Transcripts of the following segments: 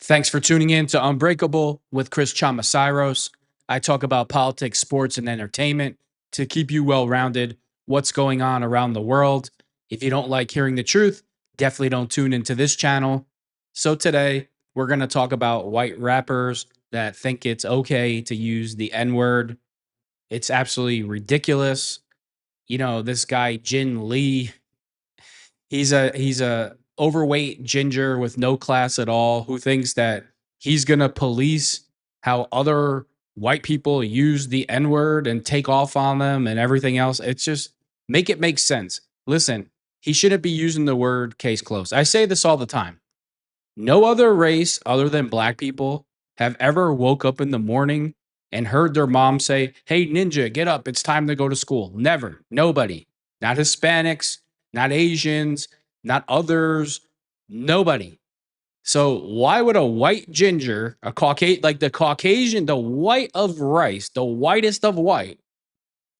Thanks for tuning in to Unbreakable with Chris Chamasiros. I talk about politics, sports, and entertainment to keep you well rounded. What's going on around the world? If you don't like hearing the truth, definitely don't tune into this channel. So, today we're going to talk about white rappers that think it's okay to use the N word. It's absolutely ridiculous. You know, this guy, Ginn Lee, he's a overweight ginger with no class at all who thinks that he's gonna police how other white people use the N-word and take off on them and everything else. It's just make it make sense. Listen, he shouldn't be using the word case closed. I say this all the time. No other race other than black people have ever woke up in the morning and heard their mom say, "Hey, ninja, get up. It's time to go to school." Never. Nobody. Not Hispanics, not Asians, not others. Nobody. So why would a white ginger, a Caucasian, like the Caucasian, the white of rice, the whitest of white,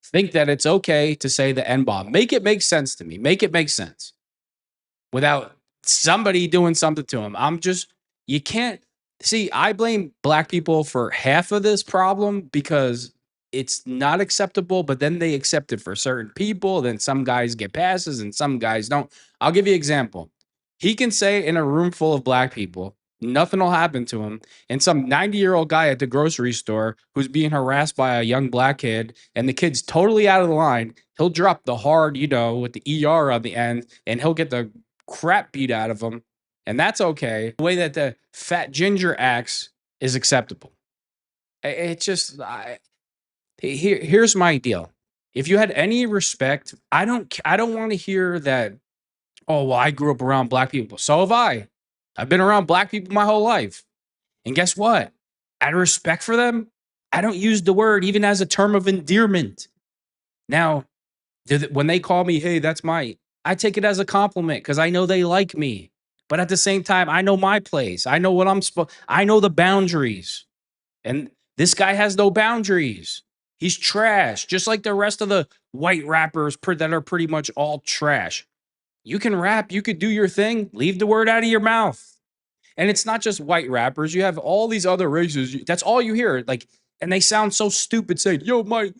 think that it's okay to say the N-bomb? Make it make sense to me. Make it make sense without somebody doing something to him. You can't see. I blame black people for half of this problem because it's not acceptable, but then they accept it for certain people. Then some guys get passes and some guys don't. I'll give you an example. He can say in a room full of black people, nothing will happen to him. And some 90-year-old guy at the grocery store who's being harassed by a young black kid, and the kid's totally out of the line, he'll drop the hard, with the ER on the end, and he'll get the crap beat out of him. And that's okay. The way that the fat ginger acts is acceptable. Here's my deal. If you had any respect, I don't want to hear that, "Oh, well, I grew up around black people." So have I. I've been around black people my whole life. And guess what? Out of respect for them, I don't use the word even as a term of endearment. Now, when they call me, "Hey, that's my," I take it as a compliment because I know they like me. But at the same time, I know my place. I know what I know the boundaries. And this guy has no boundaries. He's trash, just like the rest of the white rappers that are pretty much all trash. You can rap, you could do your thing, leave the word out of your mouth. And it's not just white rappers. You have all these other races. That's all you hear. And they sound so stupid saying, "Yo, my,"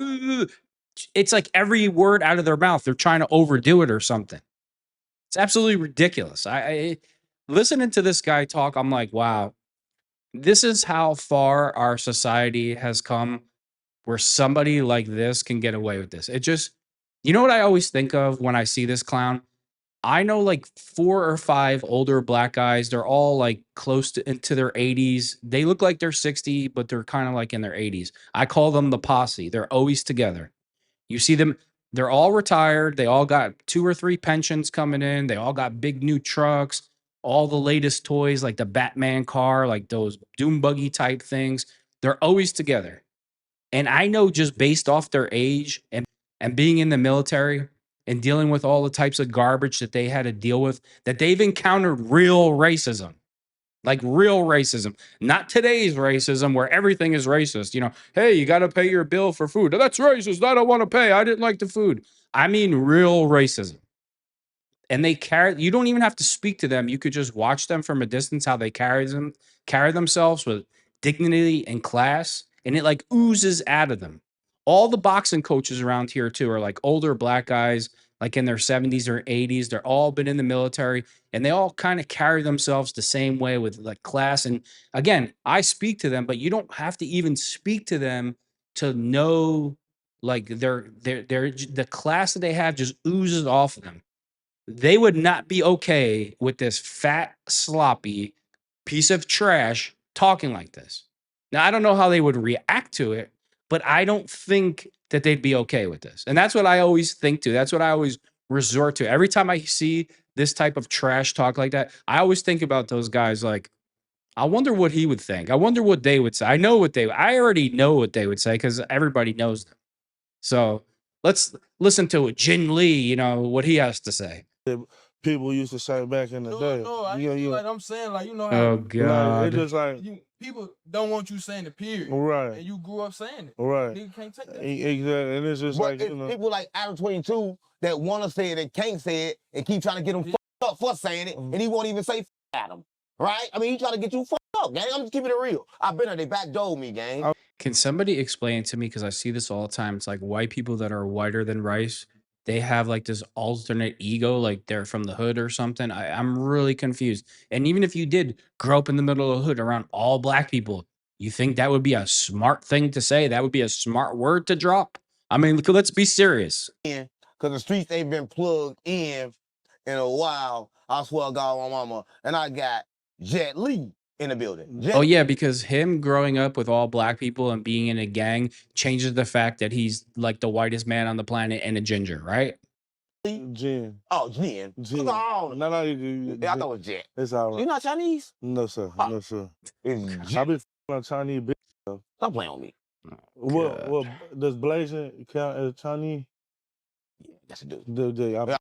it's like every word out of their mouth, they're trying to overdo it or something. It's absolutely ridiculous. I listening to this guy talk, I'm like, wow, this is how far our society has come where somebody like this can get away with this. You know what I always think of when I see this clown? I know like 4 or 5 older black guys. They're all like close to into their 80s. They look like they're 60, but they're kind of like in their 80s. I call them the posse. They're always together. You see them, they're all retired. They all got 2 or 3 pensions coming in. They all got big new trucks, all the latest toys, like the Batman car, like those doom buggy type things. They're always together. And I know just based off their age and being in the military and dealing with all the types of garbage that they had to deal with, that they've encountered real racism. Like real racism, not today's racism where everything is racist. Hey, you got to pay your bill for food. That's racist. I don't want to pay. I didn't like the food. I mean, real racism. And you don't even have to speak to them. You could just watch them from a distance, how they carry themselves with dignity and class. And it like oozes out of them. All the boxing coaches around here too are like older black guys, like in their 70s or 80s. They're all been in the military and they all kind of carry themselves the same way with like class. And again, I speak to them, but you don't have to even speak to them to know like the class that they have just oozes off of them. They would not be okay with this fat, sloppy piece of trash talking like this. Now, I don't know how they would react to it, but I don't think that they'd be okay with this. And that's what I always think to. That's what I always resort to. Every time I see this type of trash talk like that, I always think about those guys like, I wonder what he would think. I wonder what they would say. I already know what they would say because everybody knows them. So let's listen to it. Ginn Lee, what he has to say. People used to say back in the day. Like I'm saying, like, how Oh God. It's just like people don't want you saying the period. Right. And you grew up saying it. Right. Nigga can't take that. Exactly. And it's just but like, people like Adam 22 that want to say it and can't say it and keep trying to get him fucked up for saying it, and he won't even say Adam. Right? I mean, he trying to get you fucked up, gang. I'm just keeping it real. I've been there. They backdoored me, gang. Can somebody explain to me, because I see this all the time, it's like white people that are whiter than rice, they have like this alternate ego, like they're from the hood or something. I'm really confused. And even if you did grow up in the middle of the hood around all black people, you think that would be a smart thing to say? That would be a smart word to drop? I mean, let's be serious. Because the streets ain't been plugged in a while. I swear to God, my mama. And I got Ginn Lee in the building. Oh yeah, because him growing up with all black people and being in a gang changes the fact that he's like the whitest man on the planet and a ginger, right? Ginn. Oh, Ginn. Ginn. No, No, yeah, I thought it was Jet. it's all You right. not Chinese? No, sir. Ah. No, sir. It's I Ginn. be on Chinese bitch. Stop playing with me. What does blazing count as Chinese? Yeah, that's a dude. Yeah.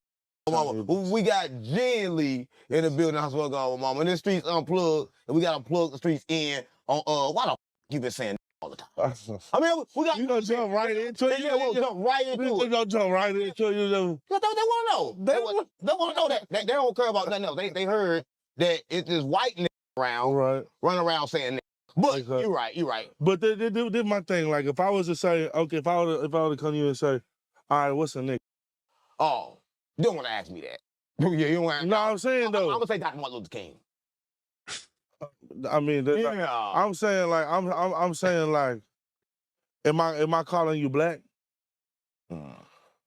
Mama, we got Ginn Lee in the building. I swear to God, mama. And the streets unplugged, and we gotta plug the streets in. On why the you been saying all the time? I mean, we got You gonna jump right into it? Yeah, we'll jump right into You it. gonna jump right into it? They want to know. They want to know that. They don't care about nothing else. They heard that it's this white nigga around, Right. running around saying nigga. But Okay. you're right. But this my thing. Like, if I was to say, okay, if I were to come to you and say, all right, what's a nigga? Oh, you don't want to ask me that. Yeah, you don't want to. No, I'm saying though. I'm gonna say Dr. Martin Luther King. I mean, Yeah. I'm saying like, I'm saying like, am I calling you black? I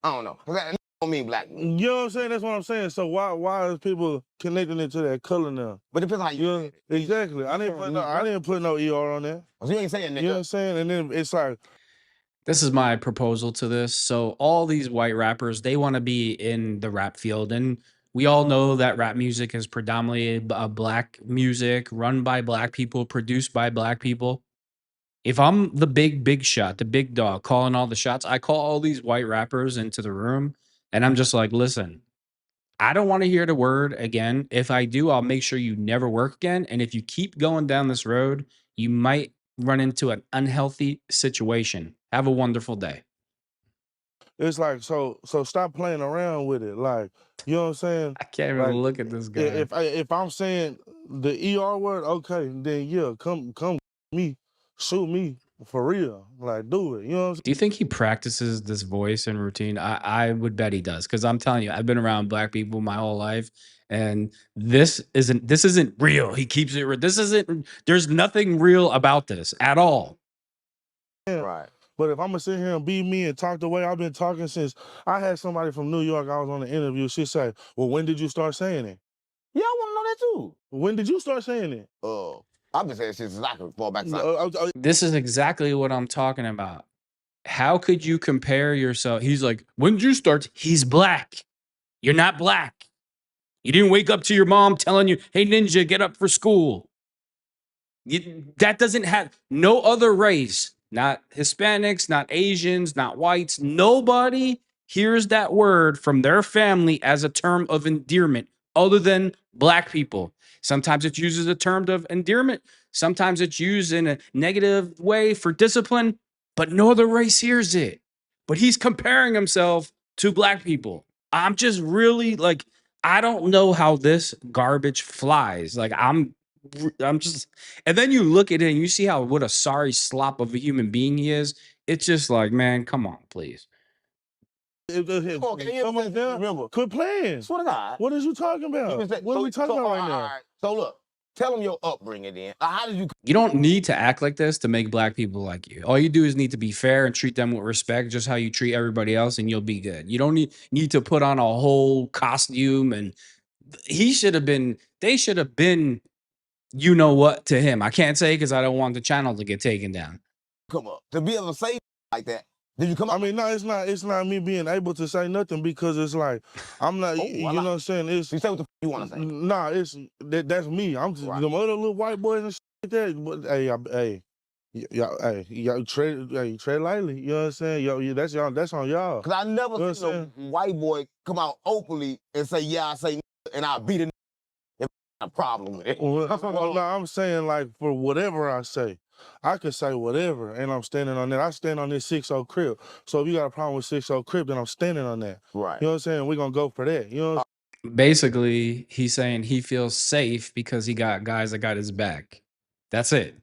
don't know. That don't mean black. You know what I'm saying? That's what I'm saying. So why is people connecting it to that color now? But it depends how you. You know, exactly. I didn't put no ER on that. So you ain't saying nigga. You know what I'm saying? And then it's like, This is my proposal to this. So all these white rappers, they want to be in the rap field, and we all know that rap music is predominantly a black music, run by black people, produced by black people. If I'm the big shot, the big dog calling all the shots, I call all these white rappers into the room and I'm just like, listen, I don't want to hear the word again. If I do, I'll make sure you never work again. And if you keep going down this road, you might run into an unhealthy situation. Have a wonderful day. it's like, so stop playing around with it. Like, you know what I'm saying? I can't even Like, look at this guy. If I'm saying the ER word, okay, then yeah, come me, shoot me for real. Like, do it. You know what I'm saying? Do you think he practices this voice and routine? I would bet he does, because I'm telling you, I've been around black people my whole life, and this isn't real. He keeps it real. There's nothing real about this at all. Right. But if I'm gonna sit here and be me and talk the way I've been talking since I had somebody from New York, I was on the interview, she said, well, when did you start saying it? Yeah, I want to know that too. When did you start saying it? I've been saying since I could fall back. This is exactly what I'm talking about. How could you compare yourself? He's like, when did you start? He's black. You're not black. You didn't wake up to your mom telling you, hey, ninja, get up for school. That doesn't have no other race, not Hispanics, not Asians, not whites. Nobody hears that word from their family as a term of endearment other than black people. Sometimes it's used as a term of endearment. Sometimes it's used in a negative way for discipline, but no other race hears it. But he's comparing himself to black people. I'm just really like, I don't know how this garbage flies. Like, I'm just, and then you look at it and you see what a sorry slop of a human being he is. It's just like, man, come on, please. Remember, quit playing. Swear to God. What is you talking about? What are we talking about right now? Right. So look, tell them your upbringing then. How did you? You don't need to act like this to make black people like you. All you do is need to be fair and treat them with respect, just how you treat everybody else, and you'll be good. You don't need to put on a whole costume. And they should have been, you know what, to him. I can't say because I don't want the channel to get taken down. Come up to be able to say like that. Did you come up? I mean, no, it's not me being able to say nothing, because it's like, I'm not, you know what I'm saying? It's, you say what the you want to say. Nah, that's me. I'm just, them other little white boys and shit like that. But y'all tread lightly. You know what I'm saying? Yo, that's on y'all. Cause I never seen a white boy come out openly and say, yeah, I say and I beat a problem with it. Well, no, I'm saying, like, for whatever I say, I could say whatever, and I'm standing on that. I stand on this 6-0 crib. So if you got a problem with 6-0 crib, then I'm standing on that. Right. You know what I'm saying? We're gonna go for that. You know. Basically, he's saying he feels safe because he got guys that got his back. That's it.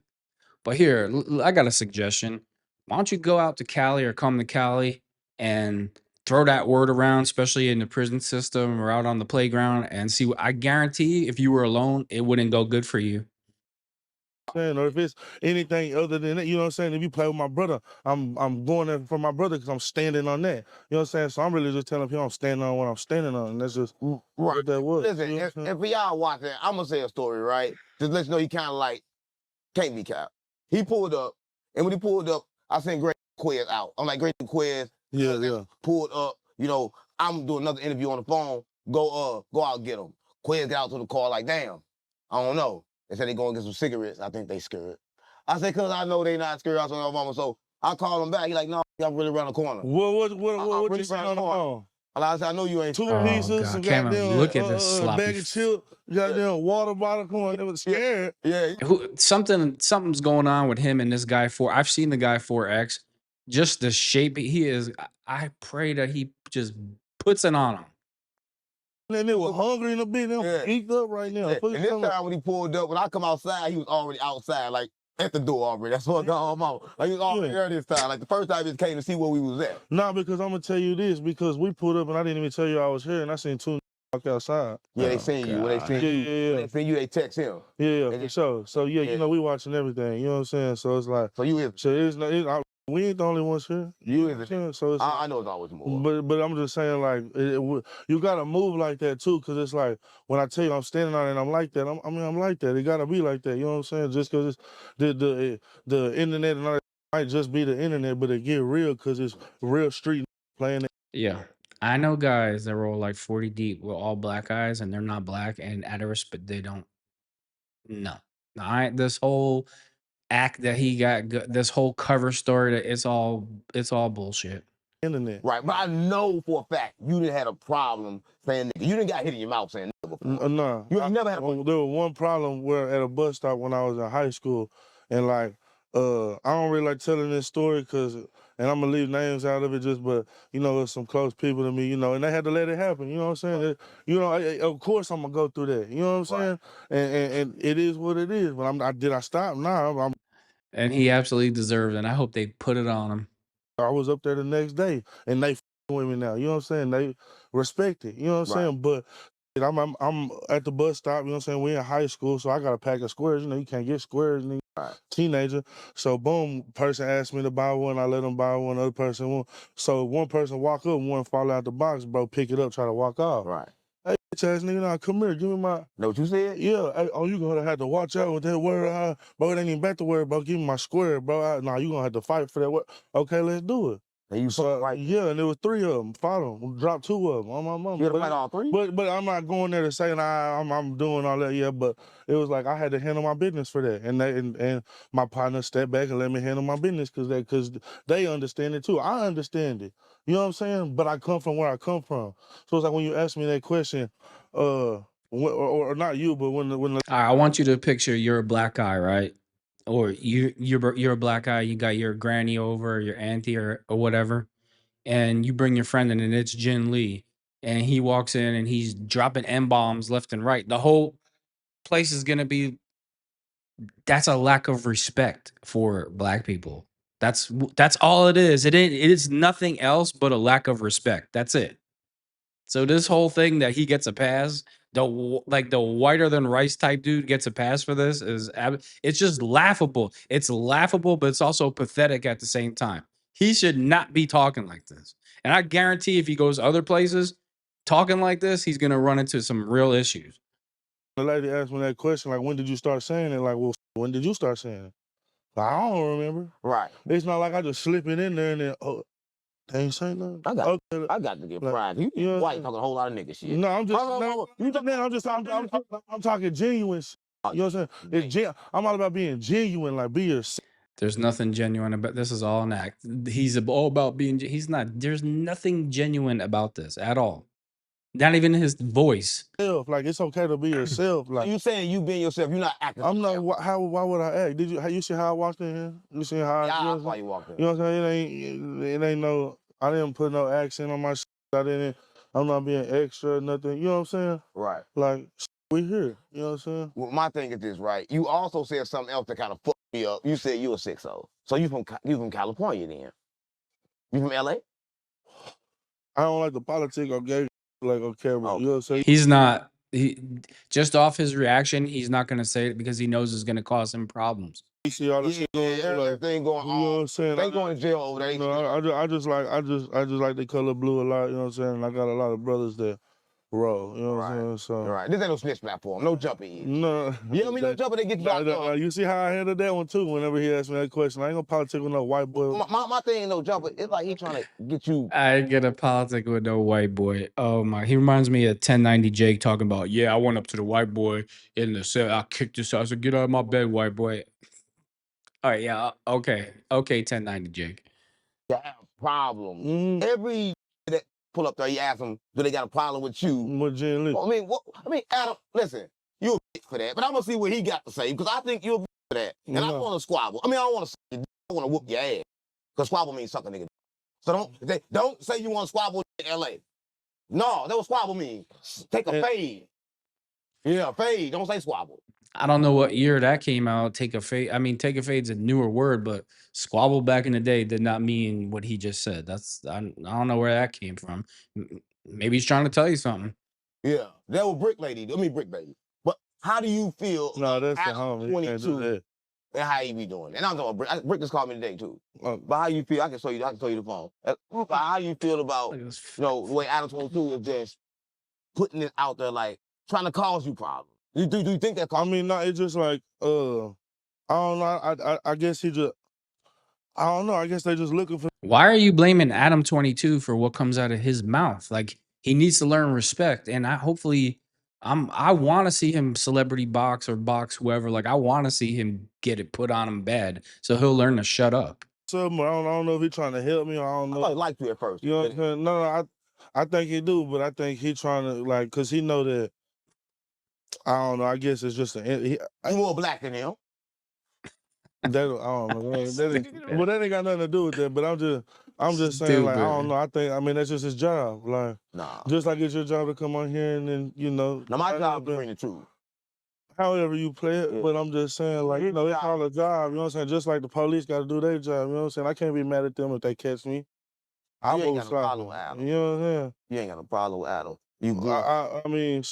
But here, I got a suggestion. Why don't you go out to Cali or come to Cali and throw that word around, especially in the prison system or out on the playground, and see. I guarantee, if you were alone, it wouldn't go good for you. Or if it's anything other than that, you know what I'm saying? If you play with my brother, I'm going there for my brother because I'm standing on that. You know what I'm saying? So I'm really just telling people I'm standing on what I'm standing on, and that's just what that was. Listen, you know if for y'all watching, I'm gonna say a story, right? Just let you know he kind of like can't be cap. He pulled up, and when he pulled up, I seen Great Quiz out. I'm like, Great Quiz, yeah. pulled up. You know, I'm doing another interview on the phone. Go out and get him. Quiz got out to the car like, damn, I don't know. They said they going to get some cigarettes. I think they scared. I said, cause I know they not scared. I told my mama, so I called him back. He like, no, I'm really around the corner. What really you saying on the corner. phone? I said, I know you ain't. Two Oh, pieces, God, some Cameron, goddamn look at this sloppy bag of chips, goddamn water bottle. Come on, they was scared. Yeah. Something's going on with him and this guy 4. I've seen the guy 4X. Just the shape he is. I pray that he just puts it on him. And they were hungry in a bit. They were geeked up right now. Yeah. And this time when he pulled up, when I come outside, he was already outside, like at the door already. That's what I got him out. Like he was already there this time. Like the first time he just came to see where we was at. Nah, because I'm gonna tell you this, because we pulled up and I didn't even tell you I was here, and I seen two walk outside. Yeah, they seen you. When they seen you, when they seen you, they text him. Yeah, for sure. So yeah, you know, we watching everything. You know what I'm saying? So it's like, so you is. So we ain't the only ones here. You is. So it's, I know it's always more. But I'm just saying, like, you gotta move like that too, because it's like when I tell you I'm standing on it and I'm like that. I'm like that. It gotta be like that. You know what I'm saying? Just because it's the internet and all that might just be the internet, but it get real because it's real street playing it. Yeah. I know guys that roll like 40 deep with all black guys, and they're not black, and at a respect, they don't. No. This whole act that he got, this whole cover story, that it's all bullshit. Internet. Right, but I know for a fact you didn't have a problem saying nigga. You didn't got hit in your mouth saying nigga before. No. You never had a problem. There was one problem where at a bus stop when I was in high school, and like, I don't really like telling this story because, and I'm gonna leave names out of it but, you know, there's some close people to me, you know, and they had to let it happen, you know what I'm saying? You know, of course I'm gonna go through that, you know what I'm saying? And it is what it is, but did I stop? Nah, And he absolutely deserves it, and I hope they put it on him. I was up there the next day, and they with me now, you know what I'm saying? They respect it, you know what I'm saying? But I'm at the bus stop, you know what I'm saying? We're in high school, so I got a pack of squares. You know, you can't get squares in teenager. So boom, person asked me to buy one, I let them buy one, other person won't. So one person walk up, one fall out the box, bro, pick it up, try to walk off. Right. Hey, bitch ass nigga, now come here, give me my. Know what you said? Yeah, hey, you gonna have to watch out with that word, bro. It ain't even back to word, bro. Give me my square, bro. Nah, you gonna have to fight for that word. Okay, let's do it. And you So yeah, and there was 3 of them. Fought them, dropped 2 of them on my mom. You had to fight all 3? But I'm not going there to say I'm doing all that. Yeah, but it was like I had to handle my business for that, and my partner stepped back and let me handle my business because they understand it too. I understand it. You know what I'm saying? But I come from where I come from. So it's like when you ask me that question, or not you, but when All right, I want you to picture you're a black guy, right? Or you're a black guy. You got your granny over, or your auntie, or whatever, and you bring your friend in, and it's Ginn Lee, and he walks in and he's dropping M-bombs left and right. The whole place is gonna be. That's a lack of respect for black people. That's all it is. It is nothing else but a lack of respect. That's it. So this whole thing that he gets a pass, the whiter than rice type dude gets a pass for this it's just laughable. It's laughable, but it's also pathetic at the same time. He should not be talking like this. And I guarantee if he goes other places talking like this, he's gonna run into some real issues. the lady asked me that question, like, when did you start saying it? Like, well, when did you start saying it? I don't remember. Right. It's not like I just slip it in there and then, they ain't saying nothing. I got to get pride. You know, white talking a whole lot of nigga shit. No, I'm talking genuine shit. You know what I'm saying? I'm all about being genuine, like be yourself. There's nothing genuine about this. Is all an act. He's all about being. He's not. There's nothing genuine about this at all. Not even his voice. Like it's okay to be yourself. Like you saying you being yourself, you're not acting. I'm not. Why would I act? You see how I walked in here? You see how? Yeah, that's why you walked in. You know what I'm saying? It ain't no. I didn't put no accent on my shit. I'm not being extra or nothing. You know what I'm saying? Right. Like We here. You know what I'm saying? Well, my thing is this, right? You also said something else that kind of fucked me up. You said you a 6'0". So you from California then? You from LA? I don't like the politics or gay like on camera. You know what I'm saying? He's not. Just off his reaction, he's not gonna say it because he knows it's gonna cause him problems. You see all the shit going on, like, everything going you know what on. I'm saying? They going to jail over there. You know, I just like the color blue a lot. You know what I'm saying? And I got a lot of brothers that roll. You know what I'm saying? So Right. This ain't no snitch platform. No jumping. no, You know what I mean? No jumping. They get you locked up. you see how I handled that one too. Whenever he asked me that question, I ain't gonna politic with no white boy. My thing ain't no jumper. It's like he trying to get you. I get a politic with no white boy. Oh my, he reminds me of 1090 Jake talking about, yeah, I went up to the white boy in the cell. I kicked his ass. I said, get out of my bed, white boy. All right, yeah, okay, 1090 Jake. Have problem. Every that pull up there, you ask them, do they got a problem with you? With Ginn Lee. I mean, Adam, listen, you a bitch for that, but I'm gonna see what he got to say because I think you're a bitch for that, and I don't want to squabble. I mean, I don't want to. I want to whoop your ass because squabble means suck a nigga. So don't say you want to squabble in L.A. No, that was squabble mean. Take a fade. Yeah, fade. Don't say squabble. I don't know what year that came out. Take a fade. I mean, take a fade's a newer word, but squabble back in the day did not mean what he just said. I don't know where that came from. Maybe he's trying to tell you something. Yeah, that was Brick Lady. I mean, Brick Baby. But how do you feel? No, that's the Adam homie. You can't do 22 that. and how he be doing? And I'm talking about Brick. Brick just called me today too. But how you feel? I can show you the phone. But how you feel about the way Adam 22 is just putting it out there, like trying to cause you problems? Do you think that? I mean, no, it's just like I don't know. I guess he just. I don't know. I guess they just looking for. Why are you blaming Adam 22 for what comes out of his mouth? Like, he needs to learn respect, and I want to see him celebrity box or box whoever. Like, I want to see him get it put on him bad, so he'll learn to shut up. Something. I don't know if he's trying to help me. Or I don't know. I like you at first. You know what I'm saying? No. I think he do, but I think he trying to like, cause he know that. I don't know. I guess it's just You more black than him. That I don't know. Well, that ain't got nothing to do with that. But I'm just saying, like, I don't know. I mean, that's just his job. Like, nah. Just like it's your job to come on here and then, you know. Now my job is to bring the truth. However you play it, but I'm just saying, like, you know, it's all a job. You know what I'm saying? Just like the police got to do their job. You know what I'm saying? I can't be mad at them if they catch me. You ain't got no problem with Adam. You know what I'm saying? You ain't got no problem with Adam. You good? I mean,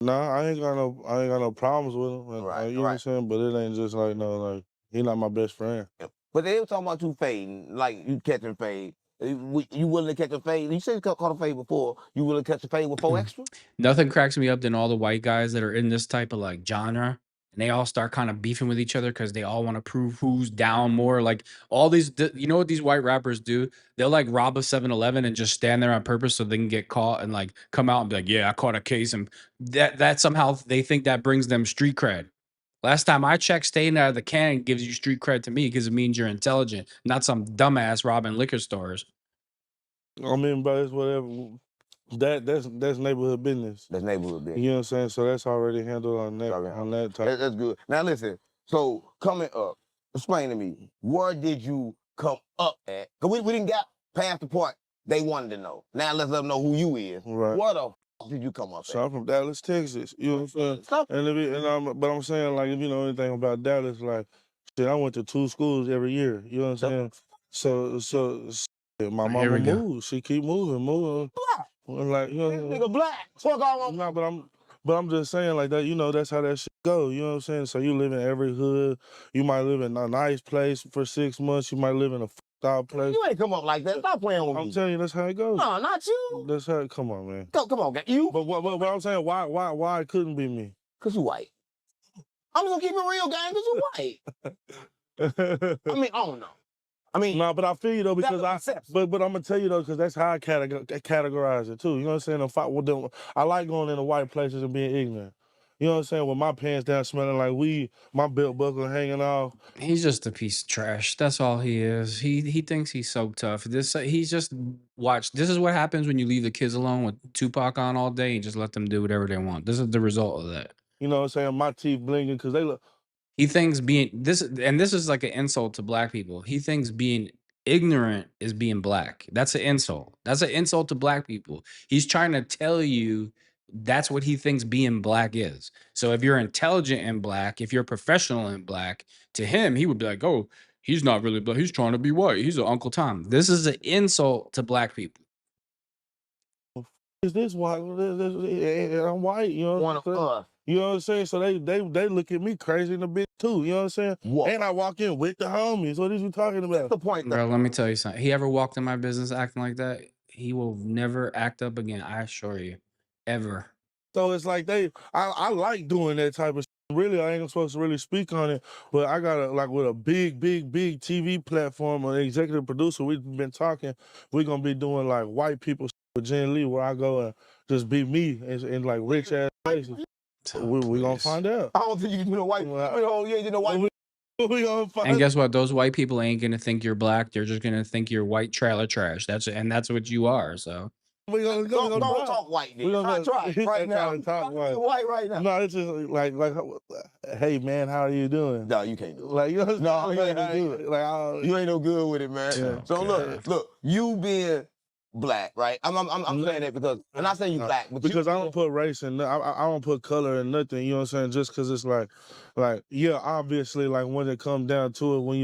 nah, I ain't got no problems with him. Right, you know what I'm saying? But it ain't just like like he not my best friend. But they were talking about you fading, like you catching fade. You willing to catch a fade? You said you caught a fade before. You willing to catch a fade with 4 extra? Nothing cracks me up than all the white guys that are in this type of like genre, and they all start kind of beefing with each other because they all want to prove who's down more. Like all these, you know what these white rappers do? They'll like rob a 7-Eleven and just stand there on purpose so they can get caught and like come out and be like, yeah, I caught a case, and that somehow they think that brings them street cred. Last time I checked, staying out of the can gives you street cred to me because it means you're intelligent, not some dumbass robbing liquor stores. I mean, but it's whatever. That's neighborhood business. That's neighborhood business. You know what I'm saying? So that's already handled on that type. That's good. Now listen. So coming up, explain to me, where did you come up at? Cause we didn't get past the part they wanted to know. Now let's let them know who you is. Right. Where the f did you come up So at? I'm from Dallas, Texas. You know what I'm saying? But I'm saying, like, if you know anything about Dallas, like, shit, I went to 2 schools every year. You know what I'm saying? So my mama moved. She keep moving. Black. Like, you know, this nigga black. Fuck all of them. But I'm just saying, like, that, you know, that's how that shit go. You know what I'm saying? So you live in every hood. You might live in a nice place for 6 months. You might live in a fucked out place. You ain't come up like that. Stop playing with me. I'm telling you, that's how it goes. No, not you. That's how. Come on, man. Come on, you. But what I'm saying, why it couldn't be me? Cause you white. I'm just gonna keep it real, gang. Cause you white. I mean, I don't know. I mean, no, but I feel you though because but I'm gonna tell you though because that's how I categorize it too. You know what I'm saying? I like going into white places and being ignorant. You know what I'm saying? With my pants down, smelling like weed, my belt buckle hanging off. He's just a piece of trash. That's all he is. He thinks he's so tough. He's just watch. This is what happens when you leave the kids alone with Tupac on all day and just let them do whatever they want. This is the result of that. You know what I'm saying? My teeth blinking because they look. He thinks this is like an insult to black people. He thinks being ignorant is being black. That's an insult. That's an insult to black people. He's trying to tell you that's what he thinks being black is. So if you're intelligent in black, if you're professional in black, to him, he would be like, oh, he's not really black. He's trying to be white. He's an Uncle Tom. This is an insult to black people. Is this white? And I'm white, you know One what of I'm saying? us. You know what I'm saying? So they look at me crazy in a bit too, you know what I'm saying? What? And I walk in with the homies. What is you talking That's about? the point. Bro, let me tell you something. He ever walked in my business acting like that, he will never act up again. I assure you. Ever. So it's like I like doing that type of shit. Really, I ain't supposed to really speak on it, but I got like with a big TV platform, an executive producer, we've been talking, we're gonna be doing like white people with Ginn Lee, where I go and just be me in like rich ass places. Oh, we gonna please. find out. I don't think you can do no white. Well, You ain't do no white. We gonna find And guess what? Those white people ain't gonna think you're black. They're just gonna think you're white trailer trash. That's what you are. So we gonna Don't talk white then. Try right now. Talk White right now. No, it's just like, hey man, how are you doing? No, you can't do it. Like you know, No, you ain't gonna do it. Like You ain't no good with it, man. Yeah. So Okay. look, you being black, right? I'm saying that because I'm not saying you black, but because you I don't put race in, I don't put color in nothing. You know what I'm saying? Just because it's like yeah, obviously, like when it comes down to it, when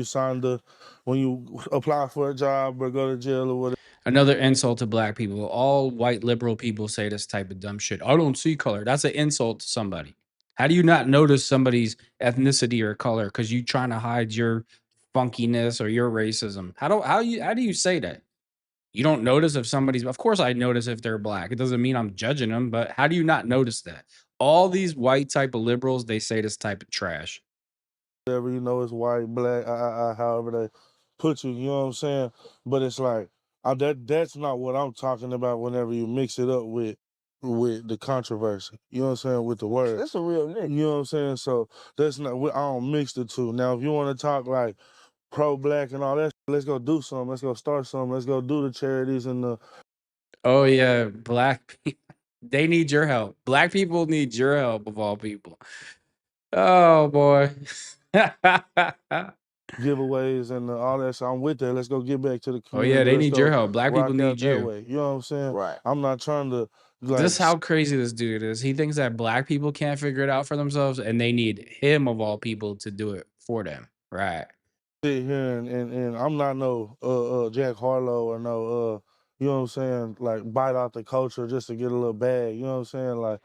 you apply for a job or go to jail or whatever. another insult to black people. All white liberal people say this type of dumb shit. I don't see color. That's an insult to somebody. How do you not notice somebody's ethnicity or color because you trying to hide your funkiness or your racism? How do you say that? You don't notice if somebody's, of course I notice if they're black. It doesn't mean I'm judging them, but how do you not notice that? All these white type of liberals, they say this type of trash. Whatever, you know, it's white, black, however they put you, you know what I'm saying? But it's like, that's not what I'm talking about whenever you mix it up with the controversy. You know what I'm saying? With the word. That's a real nigga. You know what I'm saying? So that's not, I don't mix the two. Now, if you want to talk like pro-black and all that, let's go do something. Let's go start something. Let's go do the charities and the... Oh yeah, black people, they need your help. Black people need your help of all people. Oh boy. giveaways and all that. So I'm with that. Let's go get back to the Oh community. yeah, they Let's need go your help. Black people rock out need that you. way. You know what I'm saying? Right. I'm not trying to like This is how crazy this dude is. He thinks that black people can't figure it out for themselves, and they need him of all people to do it for them. Right. sit here and I'm not no Jack Harlow or no you know what I'm saying, like bite out the culture just to get a little bag. You know what I'm saying? Like,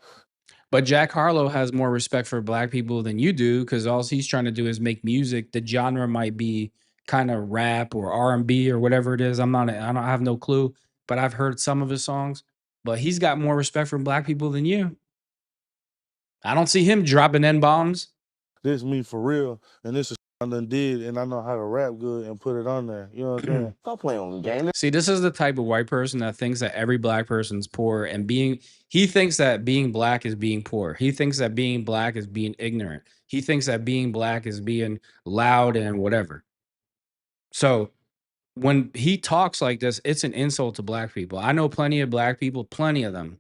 But Jack Harlow has more respect for black people than you do because all he's trying to do is make music. The genre might be kind of rap or R&B or whatever it is. I have no clue, but I've heard some of his songs. But he's got more respect for black people than you. I don't see him dropping N-bombs. this me for real, and this is I done did, and I know how to rap good and put it on there. You know what I'm saying? Stop playing on the game. See, this is the type of white person that thinks that every black person's poor and he thinks that being black is being poor. He thinks that being black is being ignorant. He thinks that being black is being loud and whatever. So when he talks like this, it's an insult to black people. I know plenty of black people, plenty of them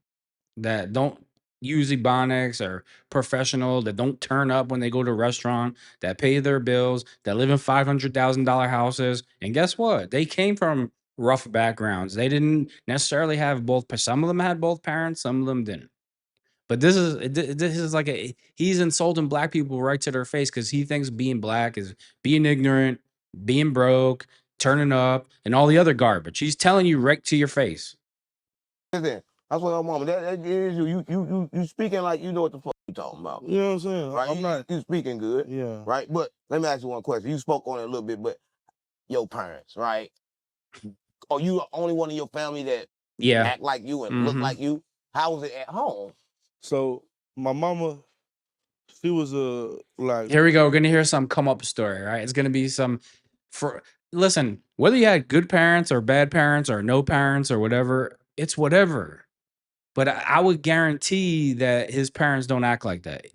that don't use Ebonics or professional, that don't turn up when they go to a restaurant, that pay their bills, that live in $500,000 houses. And guess what? They came from rough backgrounds. They didn't necessarily have both. Some of them had both parents, some of them didn't. But this is like he's insulting black people right to their face because he thinks being black is being ignorant, being broke, turning up, and all the other garbage. He's telling you right to your face. Listen, that's what I'm on. That is you speaking like you know what the fuck you talking about. You know what I'm saying? Right? I'm not. You speaking good. Yeah. Right? But let me ask you one question. You spoke on it a little bit, but your parents, right? Are you the only one in your family that act like you and look like you? How was it at home? So my mama, she was like. Here we go. We're gonna hear some come up story, right? It's gonna be some listen, whether you had good parents or bad parents or no parents or whatever, it's whatever. But I would guarantee that his parents don't act like that.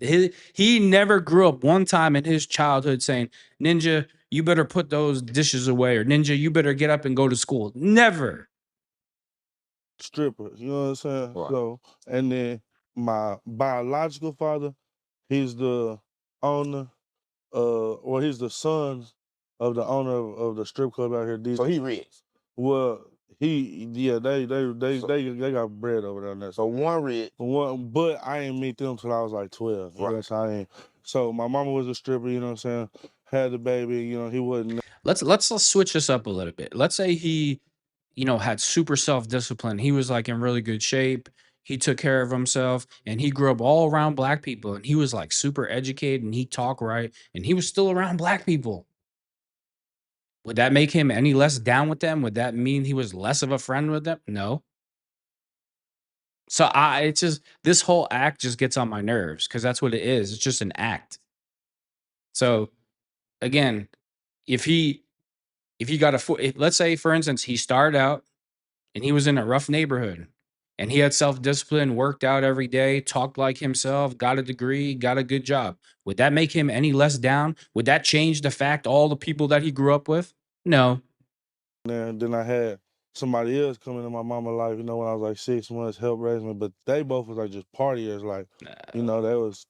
He never grew up one time in his childhood saying, Ninja, you better put those dishes away, or Ninja, you better get up and go to school. Never. Stripper, you know what I'm saying? Right. So, and then my biological father, he's the owner, or he's the son of the owner of the strip club out here. So he rich. Well, They got bread over there on that. So one rich. But I ain't meet them till I was like 12. Right. Yes, I ain't. So my mama was a stripper, you know what I'm saying? Had the baby, you know, he wasn't. Let's switch this up a little bit. Let's say he, had super self-discipline. He was like in really good shape. He took care of himself and he grew up all around black people and he was like super educated and he talked right and he was still around black people. Would that make him any less down with them? Would that mean he was less of a friend with them? No. So it's just this whole act just gets on my nerves because that's what it is. It's just an act. So again, if he got let's say for instance he started out and he was in a rough neighborhood and he had self-discipline, worked out every day, talked like himself, got a degree, got a good job. Would that make him any less down? Would that change the fact all the people that he grew up with? No. And then I had somebody else come into my mama's life, you know, when I was like 6 months, help raise me. But they both was like just partiers, like, you know, they was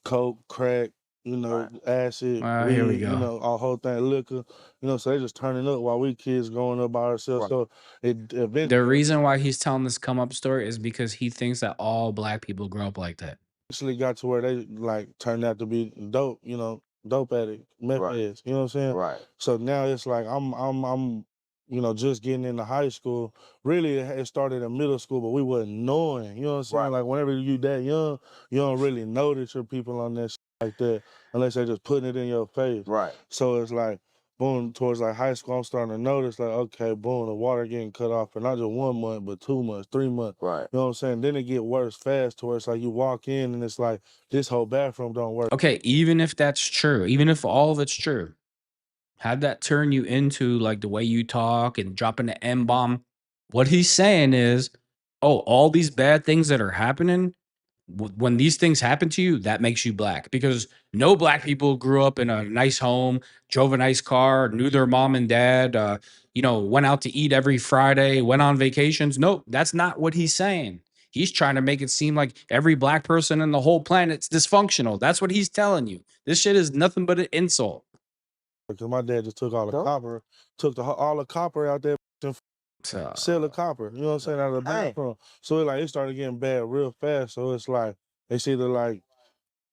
coke, crack, you know, acid, weed, Here we go. you know, our whole thing, liquor, you know, so they just turning up while we kids growing up by ourselves. Right. So it eventually. The reason why he's telling this come up story is because he thinks that all black people grow up like that. Eventually got to where they like turned out to be dope, you know, dope addict, meth heads, you know what I'm saying? Right. So now it's like I'm you know, just getting into high school. Really it started in middle school, but we wasn't knowing, you know what I'm saying? Right. Like whenever you that young, you don't really know that your people on that shit like that unless they just putting it in your face. Right. So it's like boom, towards like high school, I'm starting to notice like, okay, boom, the water getting cut off for not just 1 month, but 2 months, 3 months. Right. You know what I'm saying? Then it get worse fast to where it's like you walk in and it's like this whole bathroom don't work. Okay, even if that's true, even if all of it's true, how'd that turn you into like the way you talk and dropping the M-bomb? What he's saying is, oh, all these bad things that are happening, when these things happen to you, that makes you black because no black people grew up in a nice home, drove a nice car, knew their mom and dad, went out to eat every Friday, went on vacations. Nope, that's not what he's saying. He's trying to make it seem like every black person in the whole planet's dysfunctional. That's what he's telling you. This shit is nothing but an insult. Because my dad just took all the copper, took all the copper out there and sell the copper, you know what I'm saying, out of the bathroom. So it started getting bad real fast. So it's like, it's either like,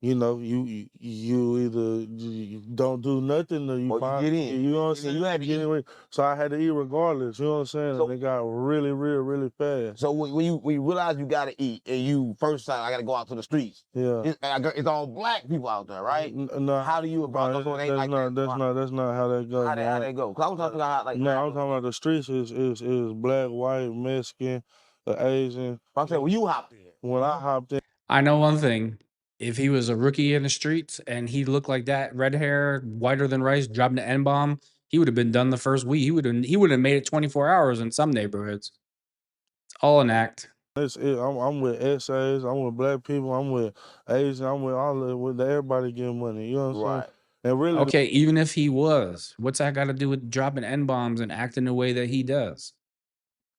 you know, you either you don't do nothing or you get in. You know what I'm saying? You had to get in. So I had to eat regardless. You know what I'm saying? So, and it got really fast. So when you realize you gotta eat and you first time I gotta go out to the streets. Yeah. It's all black people out there, right? No. How do you about those? That's not how that goes. How they go? Cause I was talking about like. No, I'm talking about the streets is black, white, Mexican, Asian. I'm saying when you hopped in. When I hopped in. I know one thing. If he was a rookie in the streets and he looked like that, red hair, whiter than rice, dropping the N-bomb, he would have been done the first week. He would have made it 24 hours in some neighborhoods. It's all an act. I'm with essays, I'm with black people, I'm with Asian, I'm with everybody getting money. You know what I'm saying? And really, okay, even if he was, what's that got to do with dropping N-bombs and acting the way that he does?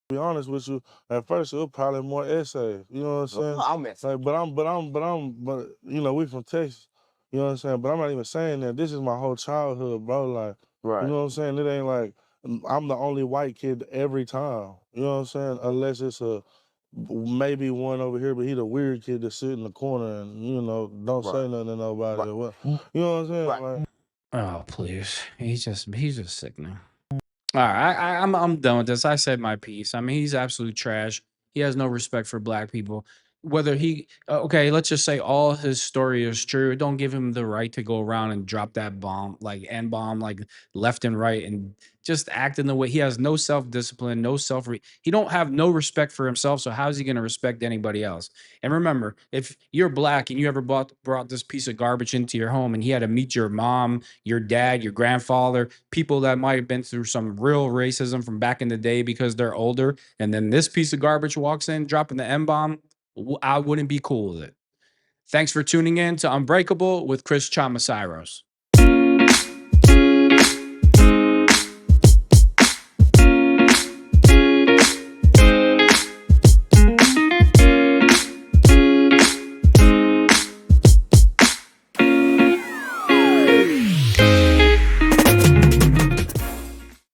To be honest with you, at first it was probably more essays. You know what I'm saying? But you know, we from Texas. You know what I'm saying? But I'm not even saying that. This is my whole childhood, bro. Like, you know what I'm saying? It ain't like I'm the only white kid every time. You know what I'm saying? Unless it's maybe one over here, but he the weird kid that sit in the corner and, you know, don't say nothing to nobody. You know what I'm saying? Like, oh, please. He's just sickening. All right, I'm done with this. I said my piece. I mean, he's absolute trash. He has no respect for black people. Whether he okay, let's just say all his story is true. Don't give him the right to go around and drop that bomb, like N-bomb, like left and right, and just act in the way he has no self-discipline, no he don't have no respect for himself. So how is he going to respect anybody else? And remember, if you're black and you ever brought this piece of garbage into your home and he had to meet your mom, your dad, your grandfather, people that might have been through some real racism from back in the day because they're older, and then this piece of garbage walks in dropping the N-bomb, I wouldn't be cool with it. Thanks for tuning in to Unbreakable with Chris Chamasiros.